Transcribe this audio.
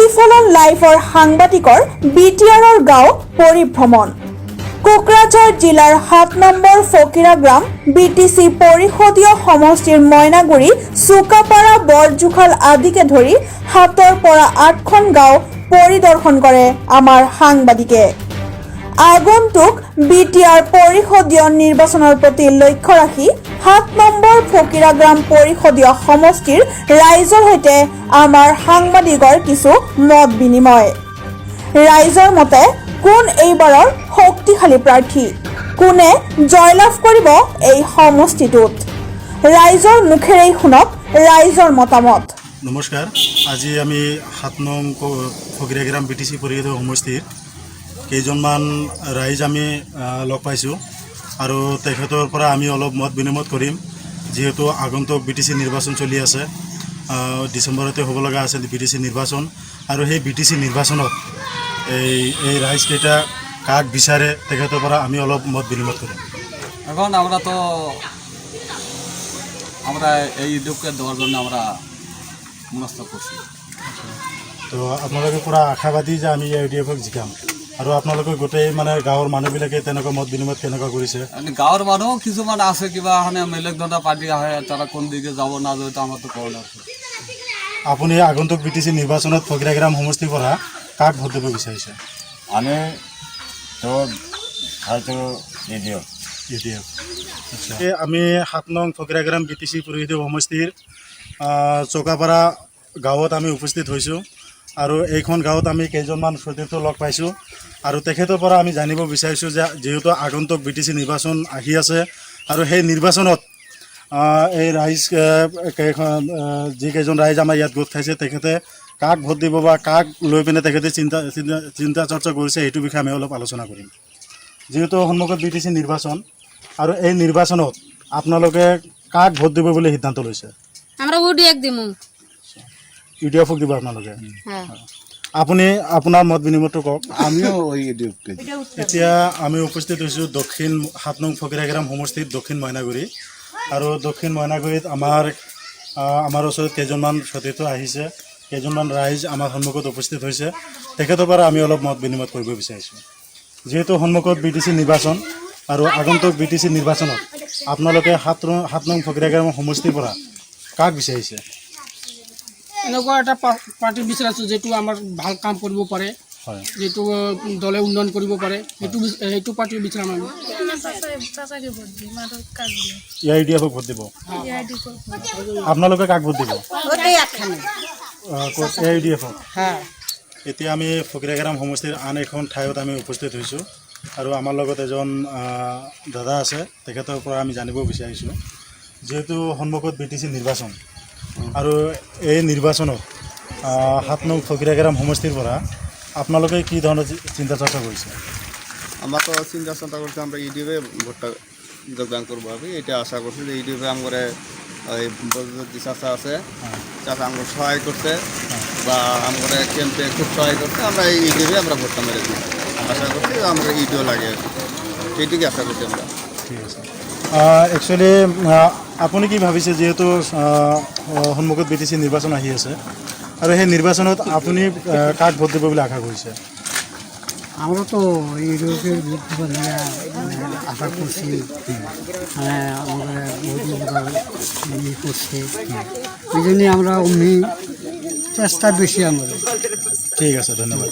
প্ৰতিফলন লাইভৰ সাংবাদিকৰ বিটিআৰৰ গাঁও পৰিভ্ৰমণ। কোকৰাঝাৰ জিলাৰ ৭ নম্বৰ ফকিৰাগ্ৰাম বিটিচি পৰিষদীয় সমষ্টিৰ মইনাগুৰি, চুকাপাৰা, বৰজুখাল আদিকে ধৰি ৭ৰ পৰা ৮খন গাঁও পৰিদৰ্শন কৰে আমাৰ সাংবাদিকে। আগন্তুক বিটিআৰ পৰিষদীয় নিৰ্বাচনৰ প্ৰতি লক্ষ্য ৰাখি ৭ নম্বৰ ফকিৰাগ্ৰাম পৰিষদীয় সমষ্টিৰ ৰাইজৰ সৈতে আমাৰ সাংবাদিকৰ কিছু মত বিনিময়। ৰাইজৰ মতে কোন এইবাৰৰ শক্তিশালী প্ৰাৰ্থী, কোনে জয়লাভ কৰিব এই সমষ্টিটোত, ৰাইজৰ মুখেৰেই শুনক ৰাইজৰ মতামত। নমস্কাৰ, আজি আমি ৭ নং ফকিৰাগ্ৰাম বিটিচি পৰিষদীয় সমষ্টিৰ কেইজনমান ৰাইজ আমি লগ পাইছোঁ আৰু তেখেতৰ পৰা আমি অলপ মত বিনিময় কৰিম। যিহেতু আগন্তুক বিটিচি নিৰ্বাচন চলি আছে, ডিচেম্বৰতে হ'ব লগা আছে বিটিচি নিৰ্বাচন, আৰু সেই বিটিচি নিৰ্বাচনত এই ৰাইজকেইটা কাক বিচাৰে তেখেতৰ পৰা আমি অলপ মত বিনিময় কৰিম। এখন আমৰা এই ইউটিউবকে দেওয়াৰ জন্য আমৰা মনস্থ কৰছি। তো আপোনালোকে পুৰা আশাবাদী যে আমি ইউডিএফক জিকাম, আৰু আপোনালোকে গোটেই মানে গাঁৱৰ মানুহবিলাকে তেনেকুৱা মত বিনিময় কেনেকুৱা কৰিছে? গাঁৱৰ মানুহ কিছুমান আছে, কিবা মানে বেলেগ ধৰণৰ পাৰ্টি আহে, তাৰা কোন দিকে যাব না যাব তো আমাৰ তো কল আছে। আপুনি আগন্তুক বিটিচি নিৰ্বাচনত ফকিৰাগ্ৰাম সমষ্টিৰ পৰা কাক ভোট দিব বিচাৰিছে? আমি তো হয়তো ইউডিএফ। আচ্ছা, আমি ৭ নং ফকিৰাগ্ৰাম বিটিচি পৰিষদীয় সমষ্টিৰ চকাপাৰা গাঁৱত আমি উপস্থিত হৈছোঁ, আৰু এইখন গাঁৱত আমি কেইজনমান সতীৰ্থ লগ পাইছোঁ, আৰু তেখেতৰ পৰা আমি জানিব বিচাৰিছোঁ যে যিহেতু আগন্তুক বিটিচি নিৰ্বাচন আহি আছে, আৰু সেই নিৰ্বাচনত এই ৰাইজ যিকেইজন ৰাইজ আমাৰ ইয়াত গোট খাইছে তেখেতে কাক ভোট দিব বা কাক লৈ পিনে তেখেতে চিন্তা চৰ্চা কৰিছে, সেইটো বিষয়ে আমি অলপ আলোচনা কৰিম। যিহেতু সন্মুখত বিটিচি নিৰ্বাচন, আৰু এই নিৰ্বাচনত আপোনালোকে কাক ভোট দিব বুলি সিদ্ধান্ত লৈছে? আমৰা ইউডিএফ দিমু। ইউডিএফক দিব আপোনালোকে? আপুনি আপোনাৰ মত বিনিময়টো কওক। আমিও ওই ইউডিএফকে। এতিয়া আমি উপস্থিত হৈছোঁ দক্ষিণ ৭ নং ফকিৰাগ্ৰাম সমষ্টিত দক্ষিণ মইনাগুৰি, আৰু দক্ষিণ মইনাগুৰিত আমাৰ ওচৰত কেইজনমান সতীৰ্থ আহিছে, কেইজনমান ৰাইজ আমাৰ সন্মুখত উপস্থিত হৈছে, তেখেতৰ পৰা আমি অলপ মত বিনিময় কৰিব বিচাৰিছোঁ। যিহেতু সন্মুখত বিটিচি নিৰ্বাচন, আৰু আগন্তুক বিটিচি নিৰ্বাচনত আপোনালোকে ৭ নং ফকিৰাগ্ৰাম সমষ্টিৰ পৰা কাক বিচাৰিছে? এনেকুৱা এটা পাৰ্টি বিচাৰিছোঁ যিটো আমাৰ ভাল কাম কৰিব পাৰে, যিটো দলে উন্নয়ন কৰিব পাৰে, সেইটো পাৰ্টি বিচাৰিম আমি। ইউডিএফক ভোট দিব? আপোনালোকে কাক ভোট দিব? ইউডিএফক। এতিয়া আমি ফকিৰাগ্ৰাম সমষ্টিৰ আন এখন ঠাইত আমি উপস্থিত হৈছোঁ, আৰু আমাৰ লগত এজন দাদা আছে, তেখেতৰ পৰা আমি জানিব বিচাৰিছোঁ যিহেতু সন্মুখত বিটিচি নিৰ্বাচন, আৰু এই নিৰ্বাচনত ৭ নং ফকিৰাগ্ৰাম সমষ্টিৰ পৰা আপোনালোকে কি ধৰণৰ চিন্তা চৰ্চা কৰিছে? আমরা তো চিন্তা চিন্তা করছি আমরা ইউডিএফে ভোটটা যোগদান করবো। আমি এটা আশা করছি যে ইউডিএফে আমার এই যে চাষা আছে, চাষা আমার সহায় করছে বা আমার ক্যাম্পে খুব সহায় করছে, আমরা এই ইউডিএফে আমরা ভোটটা মেরে দিই। আশা করছি আমরা ইউডিও লাগে, এইটুকু আশা করছি আমরা। ঠিক আছে। একচুৱেলি আপুনি কি ভাবিছে, যিহেতু সন্মুখত বিটিচি নিৰ্বাচন আহি আছে, আৰু সেই নিৰ্বাচনত আপুনি কাক ভোট দিব বুলি আশা কৰিছে? আমরা তো ইউরোপের আশা করছি, মানে আমরা বহুত করছে, এই জন্যে আমরা অমনি চেষ্টা বেশি আমাদের। ঠিক আছে, ধন্যবাদ।